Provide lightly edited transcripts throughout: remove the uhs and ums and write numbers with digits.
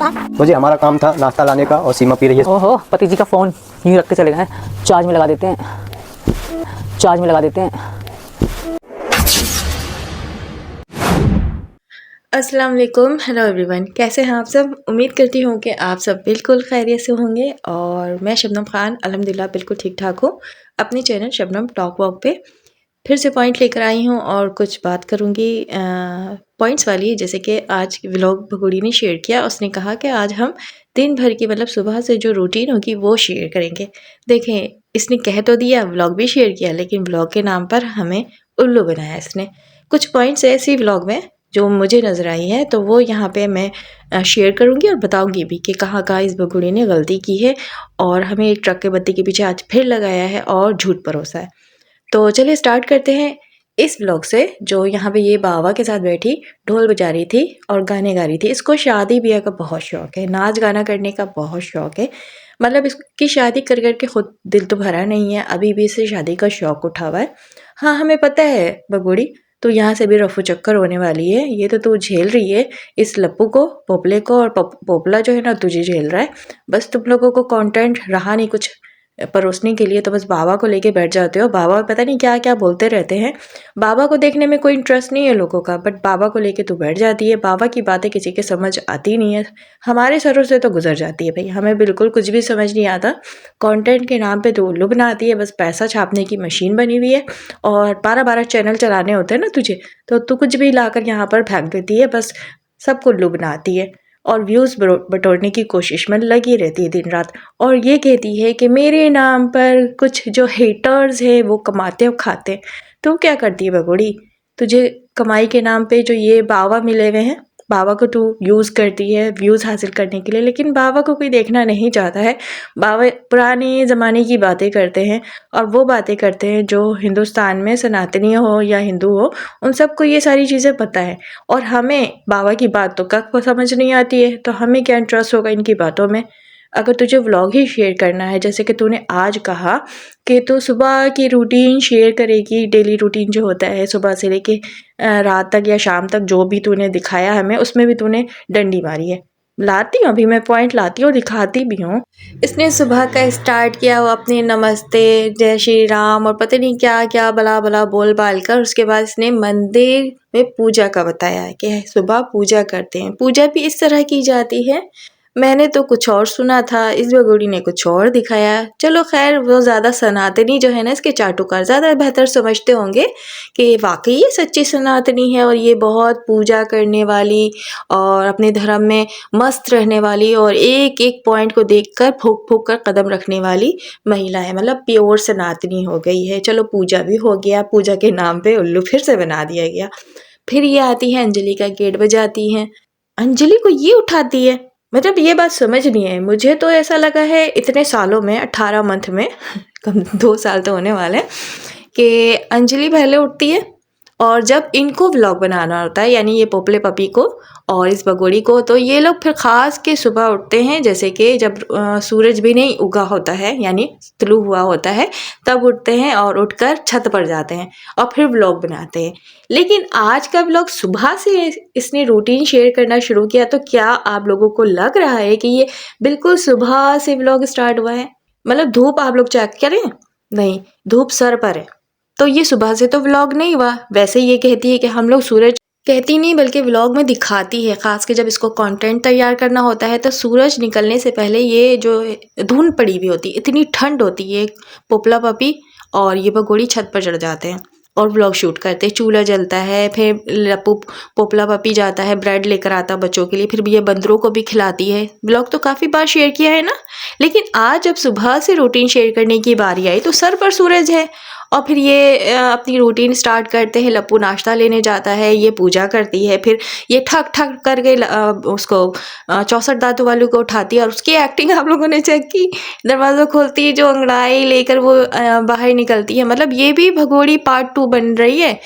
मुझे हमारा काम था नाश्ता लाने का और सीमा पी रही है। ओहो, पति जी का फ़ोन यूँ रख के चले गए हैं। चार्ज में लगा देते हैं, चार्ज में लगा देते हैं। अस्सलाम वालेकुम, हेलो एवरीवन, कैसे हैं आप सब। उम्मीद करती हूँ कि आप सब बिल्कुल खैरियत से होंगे और मैं शबनम ख़ान अल्हम्दुलिल्लाह बिल्कुल ठीक ठाक हूँ। अपने चैनल शबनम टॉक वॉक पे फिर से पॉइंट लेकर आई हूँ और कुछ बात करूँगी पॉइंट्स वाली। जैसे कि आज व्लॉग भगोड़ी ने शेयर किया, उसने कहा कि आज हम दिन भर की मतलब सुबह से जो रूटीन होगी वो शेयर करेंगे। देखें, इसने कह तो दिया, व्लॉग भी शेयर किया, लेकिन व्लॉग के नाम पर हमें उल्लू बनाया इसने। कुछ पॉइंट्स ऐसी व्लॉग में जो मुझे नज़र आई है तो वो यहाँ पे मैं शेयर करूँगी और बताऊँगी भी कि कहाँ कहाँ इस बगुड़ी ने गलती की है और हमें एक ट्रक के बत्ती के पीछे आज फिर लगाया है और झूठ परोसा है। तो चलिए स्टार्ट करते हैं इस व्लॉग से। जो यहाँ पे ये बाबा के साथ बैठी ढोल बजा रही थी और गाने गा रही थी। इसको शादी ब्याह का बहुत शौक़ है, नाच गाना करने का बहुत शौक़ है। मतलब इसकी शादी कर करके खुद दिल तो भरा नहीं है, अभी भी इसे शादी का शौक़ उठा हुआ है। हाँ, हमें पता है बगुड़ी तो यहाँ से भी रफू चक्कर होने वाली है। ये तो तू झेल रही है इस लप्पू को, पोपले को, और पोपला जो है ना तुझे झेल रहा है। बस तुम लोगों को कंटेंट रहा नहीं कुछ परोसने के लिए, तो बस बाबा को लेके बैठ जाते हो। बाबा पता नहीं क्या क्या बोलते रहते हैं। बाबा को देखने में कोई इंटरेस्ट नहीं है लोगों का, बट बाबा को लेके तू बैठ जाती है। बाबा की बातें किसी के समझ आती नहीं है, हमारे सरों से तो गुजर जाती है भाई, हमें बिल्कुल कुछ भी समझ नहीं आता। कंटेंट के नाम पे तो उल्लू बनाती है, बस पैसा छापने की मशीन बनी हुई है। और 12-12 चैनल चलाने होते हैं ना तुझे, तो तू कुछ भी लाकर यहाँ पर फेंक देती है, बस सबको उल्लू बनाती है और व्यूज़ बटोरने की कोशिश में लगी रहती है दिन रात। और ये कहती है कि मेरे नाम पर कुछ जो हेटर्स हैं वो कमाते और खाते। तू क्या करती है बगोड़ी? तुझे कमाई के नाम पे जो ये बाबा मिले हुए हैं, बाबा को तू यूज़ करती है व्यूज़ हासिल करने के लिए, लेकिन बाबा को कोई देखना नहीं चाहता है। बाबा पुराने ज़माने की बातें करते हैं और वो बातें करते हैं जो हिंदुस्तान में सनातनी हो या हिंदू हो, उन सबको ये सारी चीज़ें पता है। और हमें बाबा की बात तो कब समझ नहीं आती है, तो हमें क्या इंटरेस्ट होगा इनकी बातों में। अगर तुझे व्लॉग ही शेयर करना है, जैसे कि तूने आज कहा कि तू सुबह की रूटीन शेयर करेगी, डेली रूटीन जो होता है सुबह से लेके रात तक या शाम तक जो भी तूने दिखाया हमें, उसमें भी तूने डंडी मारी है। लाती हूँ अभी मैं पॉइंट लाती हूँ, दिखाती भी हूँ। इसने सुबह का स्टार्ट किया वो अपने नमस्ते, जय श्री राम और पता नहीं क्या क्या बला बला बोल बाल कर। उसके बाद इसने मंदिर में पूजा का बताया कि सुबह पूजा करते हैं। पूजा भी इस तरह की जाती है, मैंने तो कुछ और सुना था, इस बगोड़ी ने कुछ और दिखाया। चलो खैर, वो ज़्यादा सनातनी जो है ना, इसके चाटुकार ज़्यादा बेहतर समझते होंगे कि वाकई ये सच्ची सनातनी है और ये बहुत पूजा करने वाली और अपने धर्म में मस्त रहने वाली और एक एक पॉइंट को देखकर फूक फूक कर कदम रखने वाली महिला है। मतलब प्योर सनातनी हो गई है। चलो पूजा भी हो गया, पूजा के नाम पे उल्लू फिर से बना दिया गया। फिर ये आती है अंजलि का गेट बजाती है, अंजलि को ये उठाती है। मतलब ये बात समझ नहीं है, मुझे तो ऐसा लगा है इतने सालों में, 18 मंथ में कम 2 साल तो होने वाले हैं, कि अंजलि पहले उठती है और जब इनको व्लॉग बनाना होता है, यानी ये पोपले पपी को और इस बगोड़ी को, तो ये लोग फिर ख़ास के सुबह उठते हैं। जैसे कि जब सूरज भी नहीं उगा होता है, यानी तुलू हुआ होता है, तब उठते हैं और उठकर छत पर जाते हैं और फिर व्लॉग बनाते हैं। लेकिन आज का व्लॉग सुबह से इसने रूटीन शेयर करना शुरू किया, तो क्या आप लोगों को लग रहा है कि ये बिल्कुल सुबह से व्लॉग स्टार्ट हुआ है? मतलब धूप आप लोग चेक करें, नहीं, धूप सर पर है, तो ये सुबह से तो व्लॉग नहीं हुआ। वैसे ये कहती है कि हम लोग सूरज, कहती नहीं बल्कि व्लॉग में दिखाती है, ख़ास के जब इसको कंटेंट तैयार करना होता है तो सूरज निकलने से पहले ये जो धुंध पड़ी हुई होती है, इतनी ठंड होती है, पोपला पपी और ये बगोड़ी छत पर चढ़ जाते हैं और व्लॉग शूट करते हैं। चूल्हा जलता है, फिर लप्पू पोपला पपी जाता है, ब्रेड लेकर आता बच्चों के लिए, फिर भी ये बंदरों को भी खिलाती है। व्लॉग तो काफ़ी बार शेयर किया है ना, लेकिन आज जब सुबह से रूटीन शेयर करने की बारी आई तो सर पर सूरज है और फिर ये अपनी रूटीन स्टार्ट करते हैं। लप्पू नाश्ता लेने जाता है, ये पूजा करती है, फिर ये ठक ठक करके उसको 64 दांतों वालों को उठाती है और उसकी एक्टिंग आप लोगों ने चेक की। दरवाज़ा खोलती है, जो अंगड़ाई लेकर वो बाहर निकलती है। मतलब ये भी भगोड़ी पार्ट 2 बन रही है।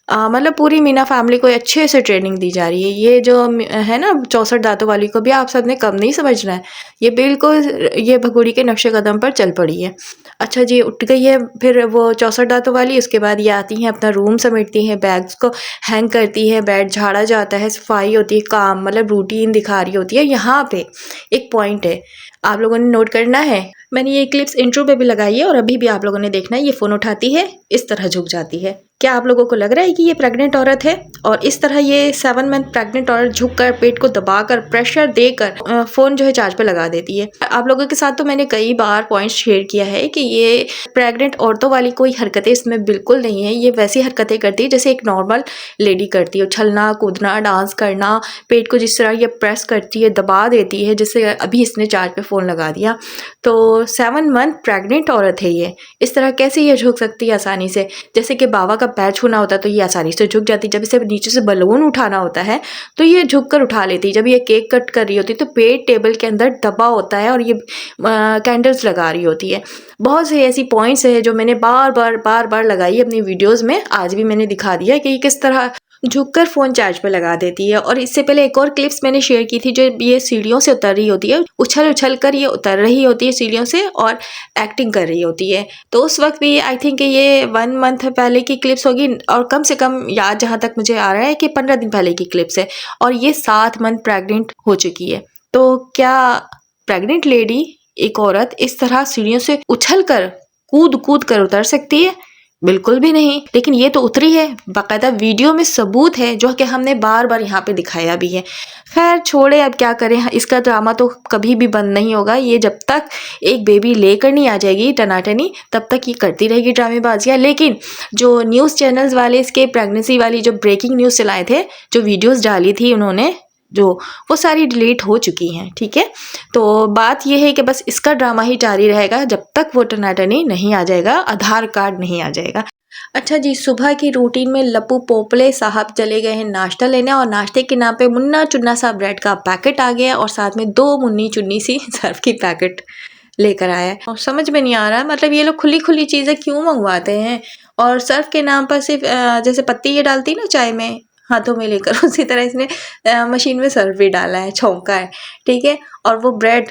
मतलब पूरी मीना फैमिली को अच्छे से ट्रेनिंग दी जा रही है। ये जो है ना 64 दांतों वाली को भी आप सबने कम नहीं समझना है, ये बिल्कुल ये भगोड़ी के नक्शे कदम पर चल पड़ी है। अच्छा जी, उठ गई है फिर वो 64 दांतों वाली। उसके बाद ये आती हैं, अपना रूम समेटती हैं, बैग्स को हैंग करती है, बेड झाड़ा जाता है, सफाई होती है, काम मतलब रूटीन दिखा रही होती है। यहाँ पे एक पॉइंट है आप लोगों ने नोट करना है, मैंने ये क्लिप्स इंट्रो पे भी लगाई है और अभी भी आप लोगों ने देखना है। ये फ़ोन उठाती है, इस तरह झुक जाती है। क्या आप लोगों को लग रहा है कि ये प्रेग्नेंट औरत है? और इस तरह ये 7 मंथ प्रेग्नेंट औरत झुककर पेट को दबाकर प्रेशर देकर फ़ोन जो है चार्ज पे लगा देती है। आप लोगों के साथ तो मैंने कई बार पॉइंट्स शेयर किया है कि ये प्रेग्नेंट औरतों वाली कोई हरकतें इसमें बिल्कुल नहीं है। ये वैसी हरकतें करती है जैसे एक नॉर्मल लेडी करती है, उछलना कूदना, डांस करना, पेट को जिस तरह ये प्रेस करती है, दबा देती है, जैसे अभी इसने चार्ज पे फ़ोन लगा दिया। तो 7 मंथ प्रेग्नेंट औरत है ये, इस तरह कैसे ये झुक सकती है आसानी से? जैसे कि बाबा का पैर छूना होता है तो ये आसानी से झुक जाती। जब इसे नीचे से बलून उठाना होता है तो ये झुक कर उठा लेती। जब ये केक कट कर रही होती है तो पेट टेबल के अंदर दबा होता है और ये कैंडल्स लगा रही होती है। बहुत से ऐसी पॉइंट्स है जो मैंने बार बार लगाई अपनी वीडियोज़ में। आज भी मैंने दिखा दिया कि किस तरह झुककर फ़ोन चार्ज पे लगा देती है। और इससे पहले एक और क्लिप्स मैंने शेयर की थी, जो ये सीढ़ियों से उतर रही होती है, उछल कर ये उतर रही होती है सीढ़ियों से और एक्टिंग कर रही होती है। तो उस वक्त भी आई थिंक ये 1 मंथ पहले की क्लिप्स होगी, और कम से कम याद जहाँ तक मुझे आ रहा है कि 15 दिन पहले की क्लिप्स है, और ये 7 मंथ प्रेग्नेंट हो चुकी है। तो क्या प्रेग्नेंट लेडी, एक औरत, इस तरह सीढ़ियों से उछल कर कूद कर उतर सकती है? बिल्कुल भी नहीं। लेकिन ये तो उतरी है, बाकायदा वीडियो में सबूत है, जो कि हमने बार बार यहाँ पे दिखाया भी है। खैर छोड़े, अब क्या करें, इसका ड्रामा तो कभी भी बंद नहीं होगा। ये जब तक एक बेबी लेकर नहीं आ जाएगी टनाटनी, तब तक ये करती रहेगी ड्रामेबाजियाँ। लेकिन जो न्यूज़ चैनल्स वाले इसके प्रेगनेंसी वाली जो ब्रेकिंग न्यूज़ चलाए थे, जो वीडियोज़ डाली थी उन्होंने, जो वो सारी डिलीट हो चुकी हैं। ठीक है, तो बात यह है कि बस इसका ड्रामा ही जारी रहेगा जब तक वो टनाटनी नहीं आ जाएगा, आधार कार्ड नहीं आ जाएगा। अच्छा जी, सुबह की रूटीन में लप्पू पोपले साहब चले गए हैं नाश्ता लेने, और नाश्ते के नाम पे मुन्ना चुन्ना सा ब्रेड का पैकेट आ गया और साथ में 2 मुन्नी चुन्नी सी सर्फ की पैकेट लेकर आया है। और समझ में नहीं आ रहा, मतलब ये लोग खुली खुली चीज़ें क्यों मंगवाते हैं? और सर्फ के नाम पर सिर्फ जैसे पत्ती ये डालती है ना चाय में हाथों में लेकर, उसी तरह इसने मशीन में सर्फ भी डाला है, छौंका है। ठीक है, और वो ब्रेड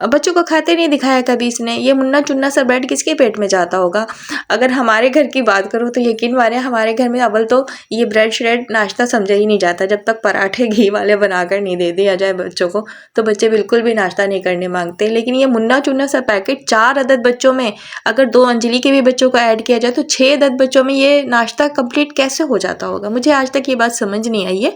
बच्चों को खाते नहीं दिखाया कभी इसने। ये मुन्ना चुन्ना सा ब्रेड किसके पेट में जाता होगा? अगर हमारे घर की बात करूँ तो यकीन मानिए, हमारे घर में अव्वल तो ये ब्रेड श्रेड नाश्ता समझा ही नहीं जाता। जब तक पराठे घी वाले बनाकर नहीं दे दिया जाए बच्चों को, तो बच्चे बिल्कुल भी नाश्ता नहीं करने मांगते। लेकिन ये मुन्ना चुन्ना सा पैकेट 4 अदद बच्चों में, अगर 2 अंजलि के भी बच्चों को ऐड किया जाए तो 6 अदद बच्चों में ये नाश्ता कंप्लीट कैसे हो जाता होगा? मुझे आज तक ये बात समझ नहीं आई है।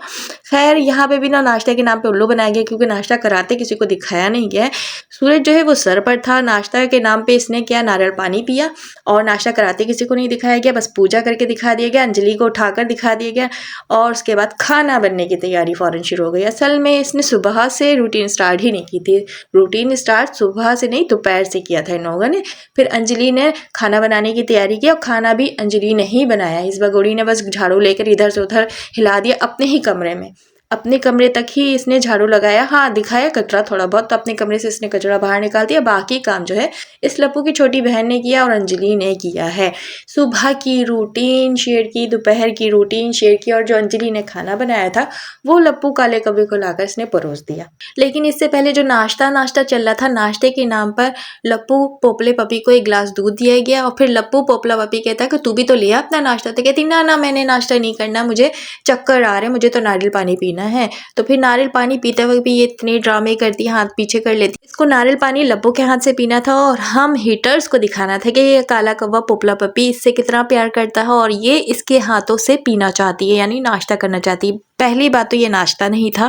खैर यहाँ पे भी ना नाश्ते के नाम पे उल्लू बनाया गया, क्योंकि नाश्ता कराते किसी को दिखाया नहीं गया है। सूरज जो है वो सर पर था, नाश्ता के नाम पे इसने क्या नारियल पानी पिया, और नाश्ता कराते किसी को नहीं दिखाया गया, बस पूजा करके दिखा दिया गया, अंजलि को उठाकर दिखा दिया गया, और उसके बाद खाना बनने की तैयारी फ़ौरन शुरू हो गई। असल में इसने सुबह से रूटीन स्टार्ट ही नहीं की थी। रूटीन स्टार्ट सुबह से नहीं, दोपहर से किया था इन लोगों ने। फिर अंजलि ने खाना बनाने की तैयारी की, और खाना भी अंजलि ने ही बनाया। इस बगोड़ी ने बस झाड़ू लेकर इधर से उधर हिला दिया अपने ही कमरे में, अपने कमरे तक ही इसने झाड़ू लगाया। हाँ, दिखाया कचरा थोड़ा बहुत, तो अपने कमरे से इसने कचरा बाहर निकाल दिया। बाकी काम जो है इस लप्पू की छोटी बहन ने किया और अंजलि ने किया है। सुबह की रूटीन शेयर की, दोपहर की रूटीन शेयर की, और जो अंजलि ने खाना बनाया था वो लप्पू काले कब्बे को लाकर इसने परोस दिया। लेकिन इससे पहले जो नाश्ता चल रहा था, नाश्ते के नाम पर लप्पू पोपले पपी को एक गिलास दूध दिया गया, और फिर लप्पू पोपला पपी कहता है कि तू भी तो लिया अपना नाश्ता। तो कहती ना मैंने नाश्ता नहीं करना, मुझे चक्कर आ रहे, मुझे तो नारियल पानी पीना है। तो फिर नारियल पानी पीते वक्त भी ये इतने ड्रामे करती, हाथ पीछे कर लेती। इसको नारियल पानी लप्पू के हाथ से पीना था, और हम हीटर्स को दिखाना था कि ये काला कौवा पोपला पपी इससे कितना प्यार करता है, और ये इसके हाथों से पीना चाहती है, यानी नाश्ता करना चाहती है। पहली बात तो ये नाश्ता नहीं था,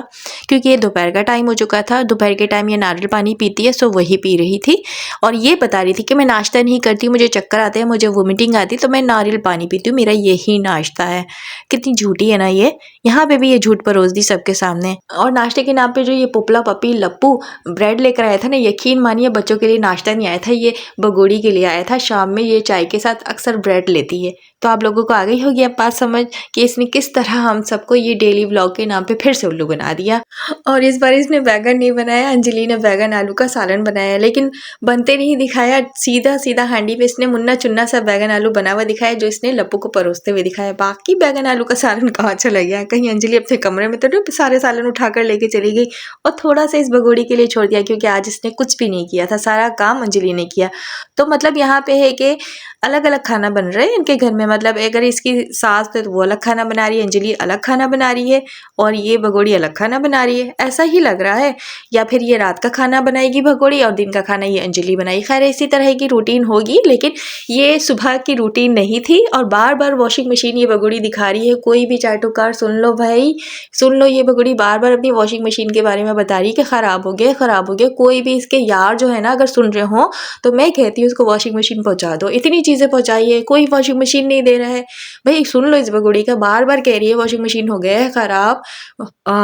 क्योंकि ये दोपहर का टाइम हो चुका था। दोपहर के टाइम ये नारियल पानी पीती है, सो वही पी रही थी, और ये बता रही थी कि मैं नाश्ता नहीं करती, मुझे चक्कर आते हैं, मुझे वोमिटिंग आती, तो मैं नारियल पानी पीती हूँ, मेरा यही नाश्ता है। कितनी झूठी है ना ये। यहाँ पे भी ये झूठ परोस दी सबके सामने। और नाश्ते के नाम पे जो ये पोपला पपी लप्पू ब्रेड लेकर आया था ना, यकीन मानिए बच्चों के लिए नाश्ता नहीं आया था, ये बगोड़ी के लिए आया था। शाम में ये चाय के साथ अक्सर ब्रेड लेती है। तो आप लोगों को आ गई होगी अब बात समझ कि इसने किस तरह हम सबको ये डेली डेली व्लॉग के नाम पे फिर से उल्लू बना दिया। और इस बार इसने बैगन नहीं बनाया, अंजलि ने बैगन आलू का सालन बनाया, लेकिन बनते नहीं दिखाया। सीधा सीधा हांडी पे इसने मुन्ना चुन्ना सा बैगन आलू बना हुआ दिखाया, जो इसने लप्पू को परोसते हुए दिखाया। बाकी बैगन आलू का सालन कहाँ चला गया? कहीं अंजलि अपने कमरे में तो नहीं सारे सालन उठाकर लेके चली गई और थोड़ा सा इस भगोड़ी के लिए छोड़ दिया, क्योंकि आज इसने कुछ भी नहीं किया था, सारा काम अंजलि ने किया। तो मतलब यहाँ पे है कि अलग अलग खाना बन रहा है इनके घर में। मतलब अगर इसकी सास तो वो अलग खाना बना रही है, अंजलि अलग खाना बना रही है और ये भगोड़ी अलग खाना बना रही है, ऐसा ही लग रहा है। या फिर ये रात का खाना बनाएगी भगोड़ी और दिन का खाना ये अंजलि बनाएगी। खैर इसी तरह की रूटीन होगी, लेकिन ये सुबह की रूटीन नहीं थी। और बार बार वॉशिंग मशीन ये भगोड़ी दिखा रही है। कोई भी चाटुकार सुन लो भाई, सुन लो, ये भगोड़ी बार बार अपनी वॉशिंग मशीन के बारे में बता रही है कि ख़राब हो गया, ख़राब हो गया। कोई भी इसके यार जो है ना, अगर सुन रहे हो तो मैं कहती हूँ इसको वॉशिंग मशीन पहुँचा दो। इतनी चीज़ें पहुँचाई है, कोई वॉशिंग मशीन नहीं दे रहा है। भाई सुन लो इस भगोड़ी का, बार बार कह रही है वॉशिंग मशीन हो गया है ख़राब,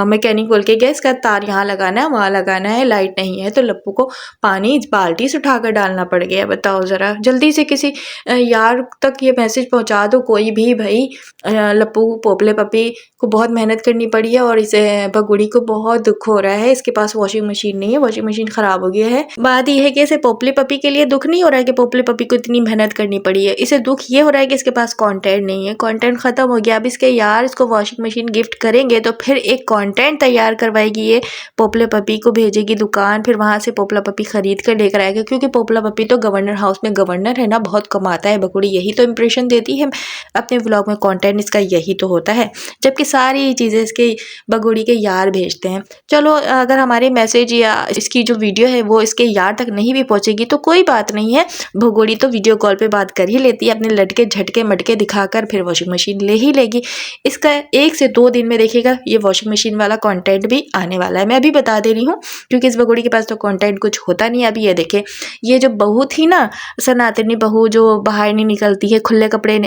मैकेनिक बोल के गया, इसका तार यहाँ लगाना है, वहाँ लगाना है, लाइट नहीं है। तो लप्पू को पानी बाल्टी से उठाकर डालना पड़ गया। बताओ ज़रा, जल्दी से किसी यार तक ये मैसेज पहुँचा दो कोई भी भाई। लप्पू पोपले पपी को बहुत मेहनत करनी पड़ी है और इसे भगोड़ी को बहुत दुख हो रहा है। इसके पास वॉशिंग मशीन नहीं है, वॉशिंग मशीन ख़राब हो गया है। बात यह है कि इसे पोपले पपी के लिए दुख नहीं हो रहा है कि पोपले पपी को इतनी मेहनत करनी पड़ी है। इसे दुख ये हो रहा है कि इसके पास कंटेंट नहीं है, कंटेंट ख़त्म हो गया। अब इसके यार इसको वॉशिंग मशीन गिफ्ट करेंगे तो फिर एक कंटेंट तैयार करवाएगी, ये पोपले पपी को भेजेगी दुकान, फिर वहाँ से पोपला पपी खरीद कर लेकर आएगा। क्योंकि पोपला पपी तो गवर्नर हाउस में गवर्नर है ना, बहुत कमाता है। भगोड़ी यही तो इंप्रेशन देती है अपने व्लॉग में, कंटेंट इसका यही तो होता है, जबकि सारी चीज़ें इसके भगोड़ी के यार भेजते हैं। चलो अगर हमारे मैसेज या इसकी जो वीडियो है वो इसके यार तक नहीं भी पहुँचेगी तो कोई बात नहीं है। भगोड़ी तो वीडियो कॉल पे बात कर ही लेती है, अपने लटके झटके मटके दिखाकर फिर वॉशिंग मशीन ले ही लेगी। इसका 1 से 2 दिन में देखिएगा ये वॉशिंग मशीन वाला कंटेंट भी आने वाला है। मैं अभी बता दे रही हूँ, क्योंकि इस भगोड़ी के पास तो कंटेंट कुछ होता नहीं है। अभी ये देखे, ये जो बहू थी ना, सनातनी बहू, जो बाहर नहीं निकलती है, खुले कपड़े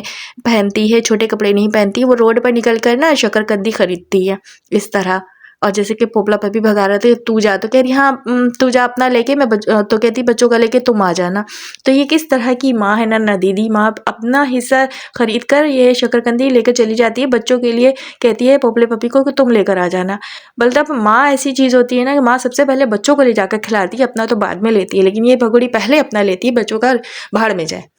पहनती है, छोटे कपड़े नहीं पहनती, वो रोड पर निकल कर ना शकरकंदी खरीदती है इस तरह। और जैसे कि पोपला पपी भगा रहे थे, तू जा, तो कह रही हाँ तू जा अपना लेके, मैं तो कहती बच्चों का लेके तुम आ जाना। तो ये किस तरह की माँ है ना दीदी माँ, अपना हिस्सा खरीद कर ये शकरकंदी लेकर चली जाती है, बच्चों के लिए कहती है पोपले पपी को कि तुम लेकर आ जाना। मतलब माँ ऐसी चीज़ होती है ना कि माँ सबसे पहले बच्चों को ले जाकर खिलाती है, अपना तो बाद में लेती है। लेकिन ये भगोड़ी पहले अपना लेती है, बच्चों का भाड़ में जाए।